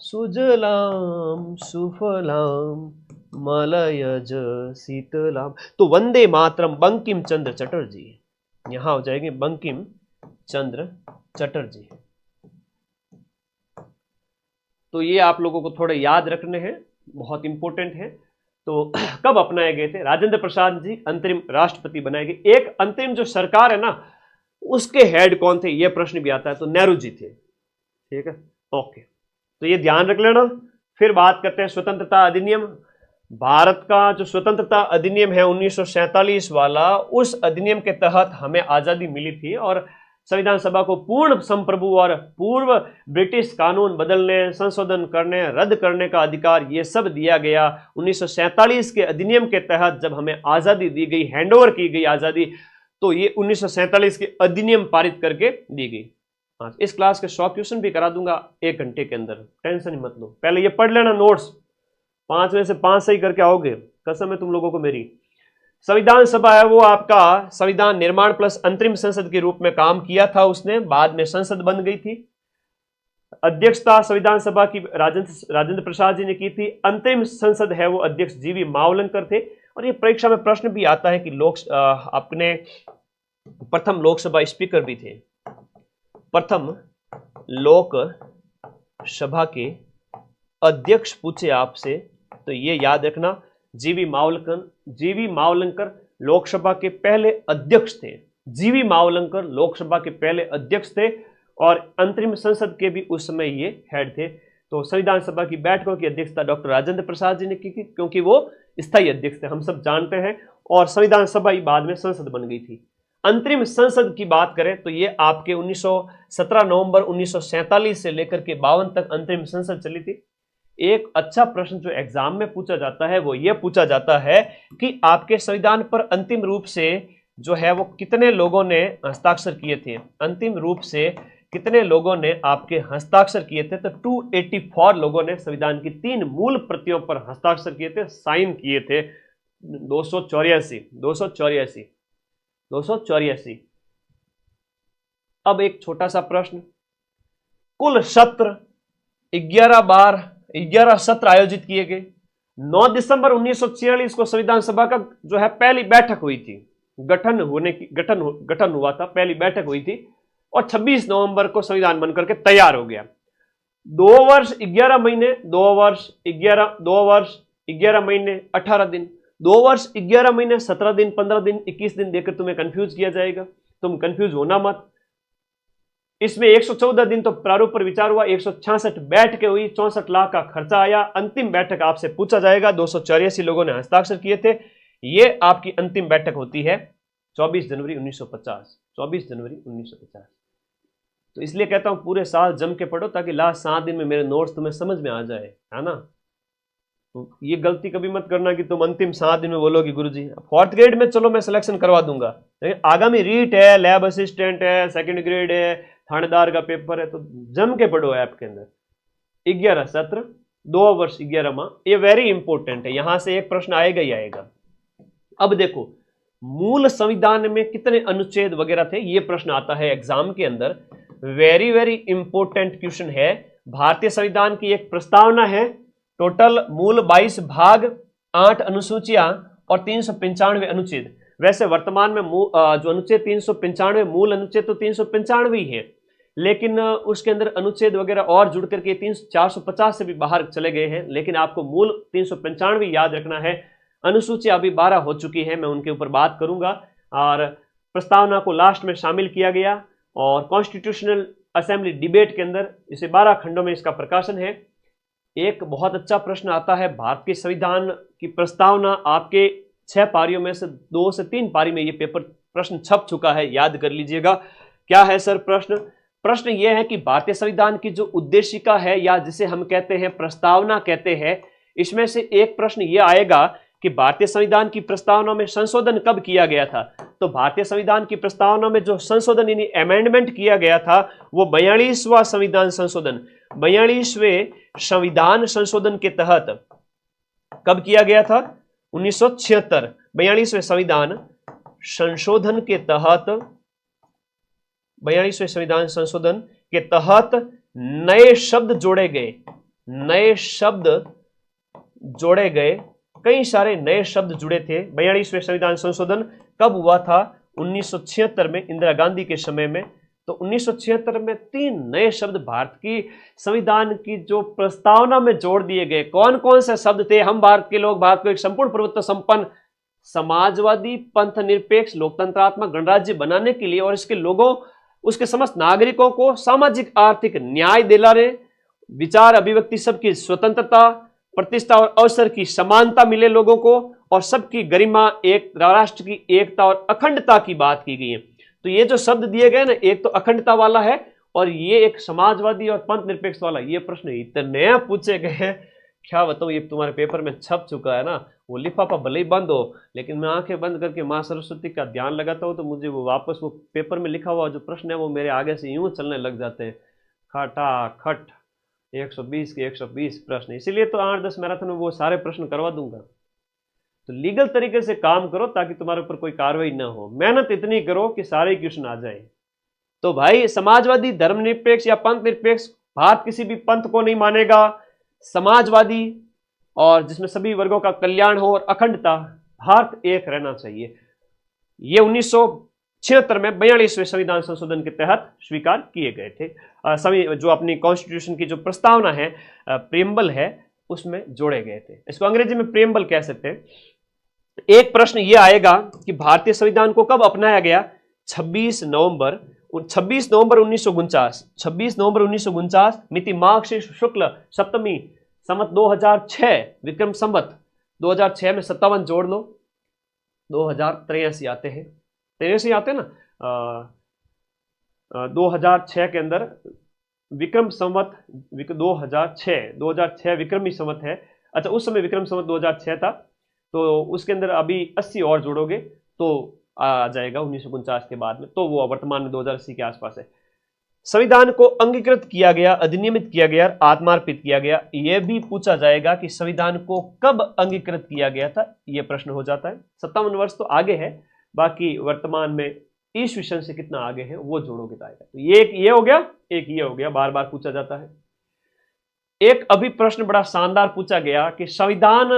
सुजलाम सुफलाम मलयज शीतलाम। तो वंदे मातरम बंकिम चंद्र चटर्जी, यहां हो जाएंगे बंकिम चंद्र चटर्जी। तो ये आप लोगों को थोड़े याद रखने हैं, बहुत इंपॉर्टेंट है। तो कब अपनाए गए थे, राजेंद्र प्रसाद जी अंतरिम राष्ट्रपति बनाए गए। एक अंतरिम जो सरकार है ना, उसके हेड कौन थे, यह प्रश्न भी आता है, तो नेहरू जी थे। ठीक है, ओके, तो ये ध्यान रख लेना। फिर बात करते हैं स्वतंत्रता अधिनियम। भारत का जो स्वतंत्रता अधिनियम है 1947 वाला, उस अधिनियम के तहत हमें आजादी मिली थी और संविधान सभा को पूर्ण संप्रभु और पूर्व ब्रिटिश कानून बदलने, संशोधन करने, रद्द करने का अधिकार ये सब दिया गया। 1947 के अधिनियम के तहत जब हमें आजादी दी गई, हैंडओवर की गई आजादी, तो ये 1947 के अधिनियम पारित करके दी गई। हाँ, इस क्लास के 100 क्वेश्चन भी करा दूंगा 1 घंटे के अंदर, टेंशन ही मत लो। पहले ये पढ़ लेना नोट्स, 5 में से 5 सही करके आओगे, कसम है तुम लोगों को मेरी। संविधान सभा है वो आपका संविधान निर्माण प्लस अंतरिम संसद के रूप में काम किया था उसने, बाद में संसद बन गई थी। अध्यक्षता संविधान सभा की राजेंद्र प्रसाद जी ने की थी। अंतरिम संसद है वो अध्यक्ष जीवी मावलंकर थे। और ये परीक्षा में प्रश्न भी आता है कि अपने प्रथम लोकसभा स्पीकर भी थे, प्रथम लोक सभा के अध्यक्ष पूछे आपसे, तो ये याद रखना, जीवी मावलंकर लोकसभा के पहले अध्यक्ष थे। जीवी मावलंकर लोकसभा के पहले अध्यक्ष थे और अंतरिम संसद के भी उस समय ये हेड थे। तो संविधान सभा की बैठकों की अध्यक्षता डॉक्टर राजेंद्र प्रसाद जी ने की थी, क्योंकि वो स्थायी अध्यक्ष थे, हम सब जानते हैं। और संविधान सभा ही बाद में संसद बन गई थी। अंतरिम संसद की बात करें तो ये आपके 17 नवंबर 1947 से लेकर के 52 तक अंतरिम संसद चली थी। एक अच्छा प्रश्न जो एग्जाम में पूछा जाता है वो ये पूछा जाता है कि आपके संविधान पर अंतिम रूप से जो है वो कितने लोगों ने हस्ताक्षर किए थे, अंतिम रूप से कितने लोगों ने आपके हस्ताक्षर किए थे। तो 284 लोगों ने संविधान की 3 मूल प्रतियों पर हस्ताक्षर किए थे, साइन किए थे। 284। अब एक छोटा सा प्रश्न, कुल सत्र 11 सत्र आयोजित किए गए। 9 दिसंबर 1946 को संविधान सभा का जो है पहली बैठक हुई थी, गठन हुआ था, पहली बैठक हुई थी। और 26 नवंबर को संविधान बनकर के तैयार हो गया। 2 वर्ष 11 महीने, 2 वर्ष 11 महीने 18 दिन, 2 वर्ष 11 महीने 17 दिन, 15 दिन, 21 दिन देकर तुम्हें कंफ्यूज किया जाएगा। तुम कंफ्यूज होना मत। इसमें 114 दिन तो प्रारूप पर विचार हुआ, 166 बैठकें हुई, 64 लाख का खर्चा आया। अंतिम बैठक आपसे पूछा जाएगा, 284 लोगों ने हस्ताक्षर किए थे। ये आपकी अंतिम बैठक होती है 24 जनवरी 1950। 24 जनवरी 1950। तो इसलिए कहता हूं पूरे साल जम के पढ़ो ताकि लास्ट 7 दिन में मेरे नोट्स तुम्हें समझ में आ जाए, है ना। तो ये गलती कभी मत करना कि तुम अंतिम 7 दिन में बोलोगे गुरुजी 4th ग्रेड में चलो मैं सिलेक्शन करवा दूंगा, लेकिन आगामी रीट है, लैब असिस्टेंट है, 2nd ग्रेड है, थानेदार का पेपर है, तो जम के पढ़ो ऐप के अंदर। 11 सत्र, 2 वर्ष 11 माह, ये वेरी इंपॉर्टेंट है, यहां से एक प्रश्न आएगा ही आएगा। अब देखो मूल संविधान में कितने अनुच्छेद वगैरह थे, ये प्रश्न आता है एग्जाम के अंदर। वेरी वेरी इंपॉर्टेंट क्वेश्चन है। भारतीय संविधान की एक प्रस्तावना है, टोटल मूल 22 भाग, 8 अनुसूचियां और 395 अनुच्छेद। वैसे वर्तमान में जो अनुच्छेद 395 मूल अनुच्छेद तो 395 ही है, लेकिन उसके अंदर अनुच्छेद वगैरह और जुड़ करके 450 से भी बाहर चले गए हैं, लेकिन आपको मूल 395 याद रखना है। अनुसूची अभी 12 हो चुकी है, मैं उनके ऊपर बात करूंगा। और प्रस्तावना को लास्ट में शामिल किया गया और कॉन्स्टिट्यूशनल असेंबली डिबेट के अंदर इसे 12 खंडों में इसका प्रकाशन है। एक बहुत अच्छा प्रश्न आता है, भारत के संविधान की प्रस्तावना आपके 6 पारियों में से 2 से 3 पारी में ये पेपर प्रश्न छप चुका है, याद कर लीजिएगा। क्या है सर प्रश्न यह है कि भारतीय संविधान की जो उद्देशिका है या जिसे हम कहते हैं प्रस्तावना कहते हैं, इसमें से एक प्रश्न यह आएगा कि भारतीय संविधान की प्रस्तावना में संशोधन कब किया गया था। तो भारतीय संविधान की प्रस्तावना में जो संशोधन यानी अमेंडमेंट किया गया था वो 42वां संविधान संशोधन, 42वें संविधान संशोधन के तहत कब किया गया था? 1976। 42वें संविधान संशोधन के तहत, 42वें संविधान संशोधन के तहत नए शब्द जोड़े गए, नए शब्द जोड़े गए, कई सारे नए शब्द जुड़े थे। 42वें संविधान संशोधन कब हुआ था? 1976 में, इंदिरा गांधी के समय में। तो 1976 में 3 नए शब्द भारत की संविधान की जो प्रस्तावना में जोड़ दिए गए। कौन कौन से शब्द थे? हम भारत के लोग भारत को एक संपूर्ण प्रभुत्व संपन्न समाजवादी पंथ निरपेक्ष लोकतंत्रात्मक गणराज्य बनाने के लिए और इसके लोगों, उसके समस्त नागरिकों को सामाजिक आर्थिक न्याय दिलाने, विचार अभिव्यक्ति सबकी स्वतंत्रता, प्रतिष्ठा और अवसर की समानता मिले लोगों को, और सबकी गरिमा, एक राष्ट्र की एकता और अखंडता की बात की गई है। तो ये जो शब्द दिए गए ना, एक तो अखंडता वाला है और ये एक समाजवादी और पंथ निरपेक्ष वाला। ये प्रश्न इतने पूछे गए हैं, क्या बताऊं, ये तुम्हारे पेपर में छप चुका है ना। वो लिफाफा भले ही बंद हो, लेकिन मैं आंखें बंद करके मां सरस्वती का ध्यान लगाता हूं तो मुझे वो वापस वो पेपर में लिखा हुआ जो प्रश्न है वो मेरे आगे से यूं चलने लग जाते हैं, खटाखट 120 के 120 प्रश्न। इसीलिए तो 8-10 मैराथन में वो सारे प्रश्न करवा दूंगा। तो लीगल तरीके से काम करो ताकि तुम्हारे ऊपर कोई कार्रवाई ना हो। मेहनत इतनी करो कि सारे क्वेश्चन आ जाए। तो भाई समाजवादी, धर्मनिरपेक्ष या पंथ निरपेक्ष, भारत किसी भी पंथ को नहीं मानेगा, समाजवादी और जिसमें सभी वर्गों का कल्याण हो और अखंडता, भारत एक रहना चाहिए। ये 1976 में 42वें संविधान संशोधन के तहत स्वीकार किए गए थे। जो अपनी कॉन्स्टिट्यूशन की जो प्रस्तावना है, प्रीएम्बल है, उसमें जोड़े गए थे। इसको अंग्रेजी में प्रीएम्बल कह सकते हैं। एक प्रश्न यह आएगा कि भारतीय संविधान को कब अपनाया गया? 26 नवंबर 1949। 26 नवंबर 1949, मिति मार्गशीर्ष शुक्ल सप्तमी, संवत 2006, विक्रम संवत 2006 में 57 जोड़ लो, 2083 आते हैं, 83 आते हैं ना। 2006 के अंदर विक्रम संवत 2006 विक्रमी संवत है। अच्छा, उस समय विक्रम संवत 2006 था, तो उसके अंदर अभी 80 और जोड़ोगे तो आ जाएगा 1949 के बाद में, तो वो वर्तमान में 2080 के आसपास है। संविधान को अंगीकृत किया गया, अधिनियमित किया गया, आत्मार्पित किया गया। यह भी पूछा जाएगा कि संविधान को कब अंगीकृत किया गया था, यह प्रश्न हो जाता है। 57 वर्ष तो आगे है, बाकी वर्तमान में ईस्वीसन से कितना आगे है वो जोड़ोगे तो आएगा। तो ये हो गया, एक ये हो गया, बार बार पूछा जाता है। एक अभी प्रश्न बड़ा शानदार पूछा गया कि संविधान,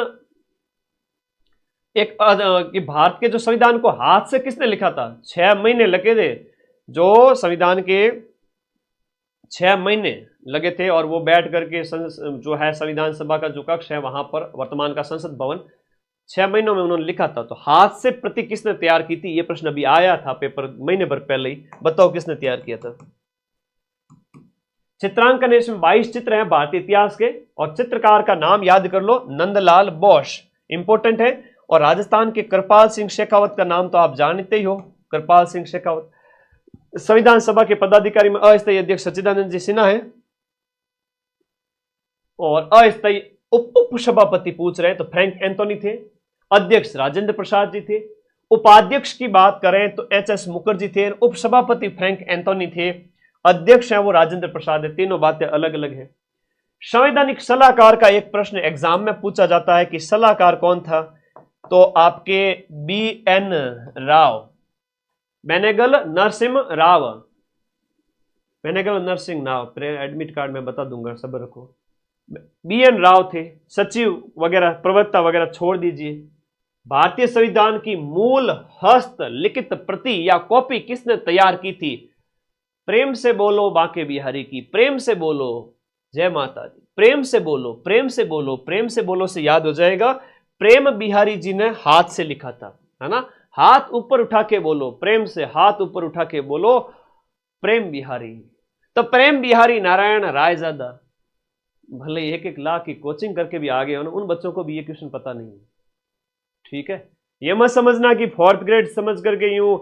कि भारत के जो संविधान को हाथ से किसने लिखा था? 6 महीने लगे थे, जो संविधान के 6 महीने लगे थे, और वो बैठ करके जो है संविधान सभा का जो कक्ष है वहां पर, वर्तमान का संसद भवन, 6 महीनों में उन्होंने लिखा था। तो हाथ से प्रति किसने तैयार की थी? ये प्रश्न अभी आया था पेपर महीने भर पहले ही। बताओ किसने तैयार किया था? चित्रांकन इसमें 22 चित्र हैं भारतीय इतिहास के, और चित्रकार का नाम याद कर लो, नंदलाल बोस, इंपॉर्टेंट है। और राजस्थान के कृपाल सिंह शेखावत का नाम तो आप जानते ही हो, कृपाल सिंह शेखावत। संविधान सभा के पदाधिकारी में अस्थायी अध्यक्ष सच्चिदानंद जी सिन्हा है, और अस्थायी उप सभापति पूछ रहे हैं तो फ्रैंक एंथोनी थे, अध्यक्ष राजेंद्र प्रसाद जी थे, उपाध्यक्ष की बात करें तो एच.एस. मुखर्जी थे, उपसभापति फ्रैंक एंथोनी थे, अध्यक्ष है वो राजेंद्र प्रसाद है। तीनों बातें अलग अलग है। संवैधानिक सलाहकार का एक प्रश्न एग्जाम में पूछा जाता है कि सलाहकार कौन था, तो आपके B N. Rao, Benegal Narsing Rao, Benegal Narsing Rao, admit card में बता दूंगा, सब्र रखो। बी.एन. राव थे। सचिव वगैरह प्रवक्ता वगैरह छोड़ दीजिए। भारतीय संविधान की मूल हस्तलिखित प्रति या कॉपी किसने तैयार की थी? प्रेम से बोलो बांके बिहारी की, प्रेम से बोलो, जय माता दी, प्रेम से बोलो, प्रेम से बोलो, प्रेम से बोलो से याद हो जाएगा, प्रेम बिहारी जी ने हाथ से लिखा था, है ना। हाथ ऊपर उठा के बोलो, प्रेम से हाथ ऊपर उठा के बोलो, प्रेम बिहारी। तो प्रेम बिहारी नारायण रायजादा, भले 1-1 लाख की कोचिंग करके भी आ गए हो ना, उन बच्चों को भी ये क्वेश्चन पता नहीं है, ठीक है। ये मत समझना कि 4th ग्रेड समझ करके यूं,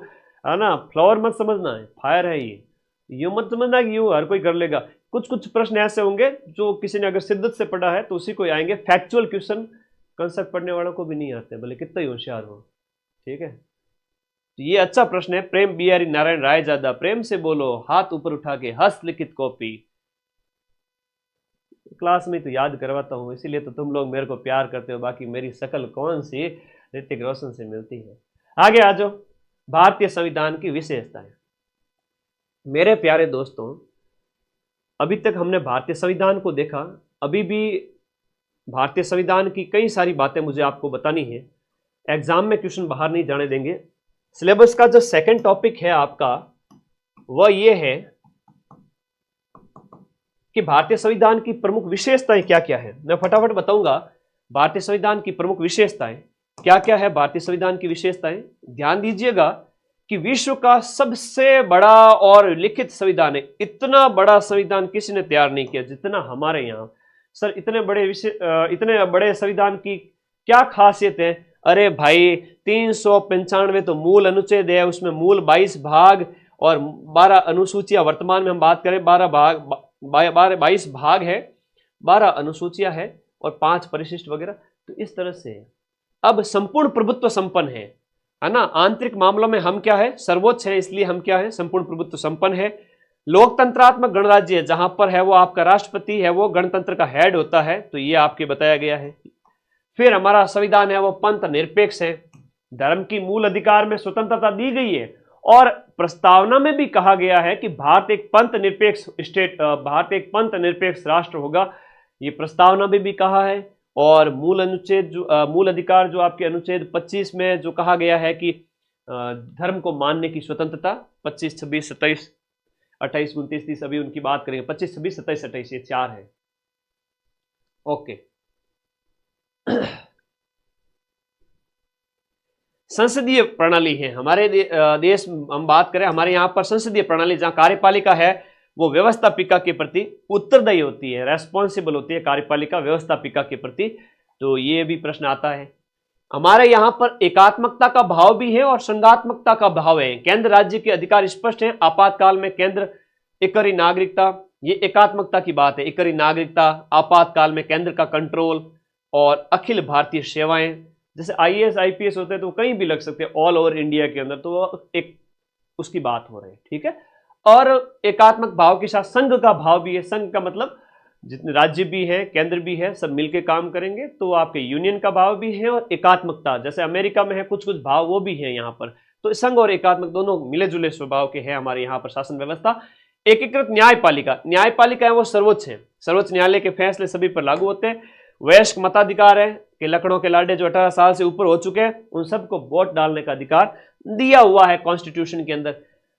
है ना, फ्लावर मत समझना है, फायर है ये। यूं मत समझना कि यूं हर कोई कर लेगा। कुछ कुछ प्रश्न ऐसे होंगे जो किसी ने अगर शिद्दत से पढ़ा है तो उसी को आएंगे। फैक्चुअल क्वेश्चन कंसेप्ट पढ़ने वालों को भी नहीं आते, भले कितना ही होशियार हो, ठीक है। तो ये अच्छा प्रश्न है। प्रेम बिहारी नारायण रायजादा, प्रेम से बोलो, हाथ ऊपर उठा के, हस्तलिखित कॉपी। क्लास में तो याद करवाता हूं, इसीलिए तो तुम लोग मेरे को प्यार करते हो, बाकी मेरी शक्ल कौन सी ऋतिक रोशन से मिलती है। आगे आ जाओ, भारतीय संविधान की विशेषताएं। मेरे प्यारे दोस्तों, अभी तक हमने भारतीय संविधान को देखा, अभी भी भारतीय संविधान की कई सारी बातें मुझे आपको बतानी है। एग्जाम में क्वेश्चन बाहर नहीं जाने देंगे। सिलेबस का जो सेकंड टॉपिक है आपका, वह यह है कि भारतीय संविधान की प्रमुख विशेषताएं क्या क्या है। मैं फटाफट बताऊंगा भारतीय संविधान की प्रमुख विशेषताएं क्या क्या है। भारतीय संविधान की विशेषताएं, ध्यान दीजिएगा कि विश्व का सबसे बड़ा और लिखित संविधान है। इतना बड़ा संविधान किसी ने तैयार नहीं किया जितना हमारे यहाँ। सर इतने बड़े संविधान की क्या खासियत है? अरे भाई 395 तो मूल अनुच्छेद है, उसमें मूल 22 भाग और 12 अनुसूचियां। वर्तमान में हम बात करें 22 भाग है, 12 अनुसूचियां है और 5 परिशिष्ट वगैरह। तो इस तरह से अब संपूर्ण प्रभुत्व संपन्न है ना। आंतरिक मामलों में हम क्या है, सर्वोच्च है, इसलिए हम क्या है, संपूर्ण प्रभुत्व संपन्न है। लोकतंत्रात्मक गणराज्य है, जहां पर है वो आपका राष्ट्रपति है, वो गणतंत्र का हेड होता है, तो ये आपके बताया गया है। फिर हमारा संविधान है वो पंथ निरपेक्ष है, धर्म की मूल अधिकार में स्वतंत्रता दी गई है और प्रस्तावना में भी कहा गया है कि भारत एक पंथ निरपेक्ष राष्ट्र होगा। ये प्रस्तावना में भी कहा है। और मूल अधिकार जो आपके अनुच्छेद 25 में जो कहा गया है कि धर्म को मानने की स्वतंत्रता, 25, 26, 27, 28, 29, 30 अभी उनकी बात करेंगे। 25, 26, 27, 28 ये 4 है। ओके। संसदीय प्रणाली है हमारे देश, हम बात करें हमारे यहाँ पर संसदीय प्रणाली, जहाँ कार्यपालिका है वो व्यवस्थापिका के प्रति उत्तरदायी होती है, रेस्पॉन्सिबल होती है कार्यपालिका व्यवस्थापिका के प्रति। तो ये भी प्रश्न आता है। हमारे यहाँ पर एकात्मकता का भाव भी है और संघात्मकता का भाव है। केंद्र राज्य के अधिकार स्पष्ट है। आपातकाल में केंद्र एकरी नागरिकता, ये एकात्मकता की बात है। एकरी नागरिकता, आपातकाल में केंद्र का कंट्रोल और अखिल भारतीय सेवाएं, जैसे IAS IPS होते हैं तो कहीं भी लग सकते हैं ऑल ओवर इंडिया के अंदर, तो एक उसकी बात हो रही है, ठीक है। और एकात्मक भाव के साथ संघ का भाव भी है। संघ का मतलब जितने राज्य भी है, केंद्र भी है, सब मिलके काम करेंगे, तो आपके यूनियन का भाव भी है। और एकात्मकता जैसे अमेरिका में है कुछ कुछ भाव, वो भी है यहाँ पर। तो संघ और एकात्मक दोनों मिले जुले स्वभाव के हैं हमारे यहाँ पर शासन व्यवस्था। एकीकृत न्यायपालिका, न्यायपालिका है वो सर्वोच्च है। सर्वोच्च न्यायालय के फैसले सभी पर लागू होते हैं। वयस्क मताधिकार है कि लकड़ों के लाडे जो 18 साल से ऊपर हो चुके हैं उन सबको वोट डालने का अधिकार दिया हुआ है कॉन्स्टिट्यूशन के अंदर।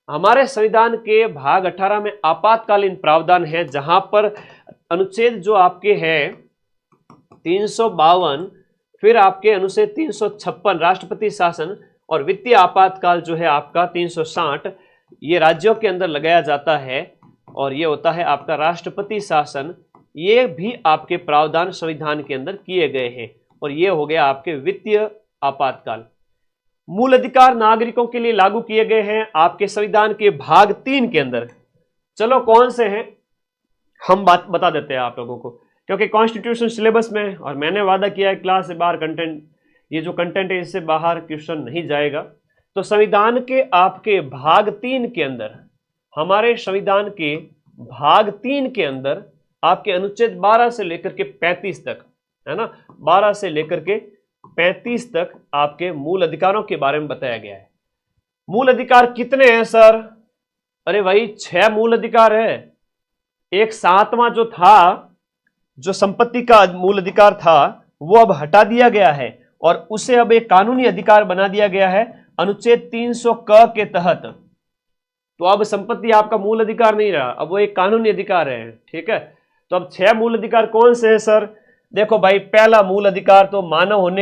हमारे संविधान के भाग 18 में आपातकालीन प्रावधान है, जहां पर अनुच्छेद जो आपके हैं 352, फिर आपके अनुच्छेद 356 राष्ट्रपति शासन और वित्तीय आपातकाल जो है आपका 360, ये राज्यों के अंदर लगाया जाता है। और ये होता है आपका राष्ट्रपति शासन। ये भी आपके प्रावधान संविधान के अंदर किए गए हैं। और ये हो गया आपके वित्तीय आपातकाल। मूल अधिकार नागरिकों के लिए लागू किए गए हैं आपके संविधान के भाग 3 के अंदर। चलो कौन से हैं हम बात बता देते हैं आप लोगों को, क्योंकि कॉन्स्टिट्यूशन सिलेबस में, और मैंने वादा किया है क्लास से बाहर कंटेंट, ये जो कंटेंट है इससे बाहर क्वेश्चन नहीं जाएगा। तो संविधान के आपके भाग 3 के अंदर, हमारे संविधान के भाग 3 के अंदर आपके अनुच्छेद 12 से लेकर के 35 तक, है ना, 12 से लेकर के 35 तक आपके मूल अधिकारों के बारे में बताया गया है। मूल अधिकार कितने हैं सर? अरे भाई 6 मूल अधिकार है। एक 7वां जो था, जो संपत्ति का मूल अधिकार था, वो अब हटा दिया गया है और उसे अब एक कानूनी अधिकार बना दिया गया है अनुच्छेद 300 क के तहत। तो अब संपत्ति आपका मूल अधिकार नहीं रहा, अब वो एक कानूनी अधिकार है। ठीक है, तो अब 6 मूल अधिकार कौन से हैं सर? देखो भाई, पहला मूल अधिकार तो मानव होने